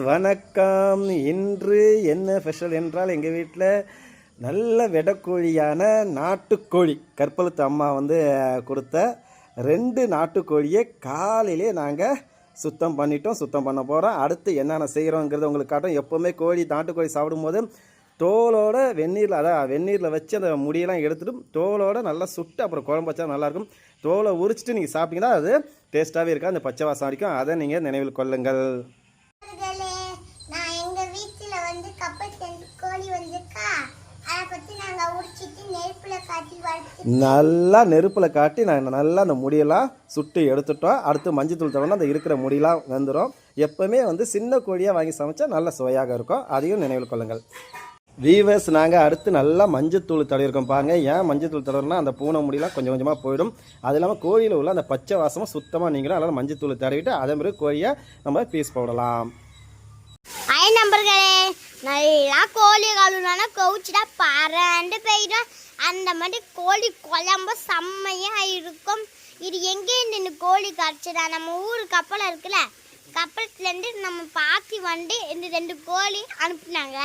வணக்கம். இன்று என்ன ஸ்பெஷல் என்றால் எங்கள் வீட்டில் நல்ல வெடக்கோழியான நாட்டுக்கோழி கற்பழுத்து அம்மா கொடுத்த 2 நாட்டுக்கோழியை காலையிலே நாங்கள் சுத்தம் பண்ணிட்டோம். சுத்தம் பண்ண போகிறோம். அடுத்து என்னென்ன செய்கிறோங்கிறத உங்களுக்கு காட்டும். எப்போவுமே நாட்டுக்கோழி சாப்பிடும்போது தோலோட வெந்நீரில் வச்சு அந்த முடியெல்லாம் எடுத்துட்டு தோலோட நல்லா சுட்டு அப்புறம் குழம்பு வச்சா நல்லாயிருக்கும். தோலை உரிச்சிட்டு நீங்கள் சாப்பிட்டீங்கன்னா அது டேஸ்ட்டாகவே இருக்கா, அந்த பச்சை வாசம் வரைக்கும். அதை நீங்கள் நினைவில் கொள்ளுங்கள். நல்லா நெருப்பில் காட்டி நாங்கள் நல்லா அந்த முடியெல்லாம் சுட்டு எடுத்துட்டோம். அடுத்து மஞ்சத்தூள் தடவை அந்த இருக்கிற முடியெல்லாம் வந்துடும். எப்போவுமே சின்ன கோழியாக வாங்கி சமைச்சா நல்ல சுவையாக இருக்கும். அதையும் நினைவில் கொள்ளுங்கள். வீவர்ஸ், நாங்கள் அடுத்து நல்லா மஞ்சத்தூள் தடவிருக்கோம். பாருங்கள், ஏன் மஞ்சத்தூள் தடவுனா அந்த பூனை முடியெல்லாம் கொஞ்சம் கொஞ்சமாக போயிடும். அது இல்லாமல் கோழியில் உள்ள அந்த பச்சை வாசமாக சுத்தமாக நீங்களும் அதனால் மஞ்சத்தூள் தடவிட்டு அதே மாதிரி கோழியை நம்ம பீஸ் போடலாம். நம்பர்களே, நல்லா கோழி கழுவுனா கவுச்சிட்டா பறண்டு போயிடும். அந்த மாதிரி கோழி குழம்பு செம்மையாக இருக்கும். இது எங்கேருந்து இந்த கோழி கரைச்சிடா? நம்ம ஊர் கப்பல் இருக்குல்ல, கப்பலத்துலேருந்து நம்ம பாத்தி இந்த 2 கோழி அனுப்புனாங்க.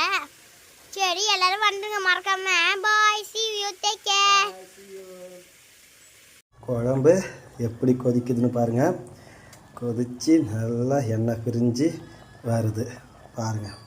சரி, எல்லாரும் வந்துங்க, மறக்காம. பாய், see you, take care. குழம்பு எப்படி கொதிக்குதுன்னு பாருங்கள். கொதித்து நல்லா எண்ணெய் பிரிஞ்சு வருது பாருங்கள்.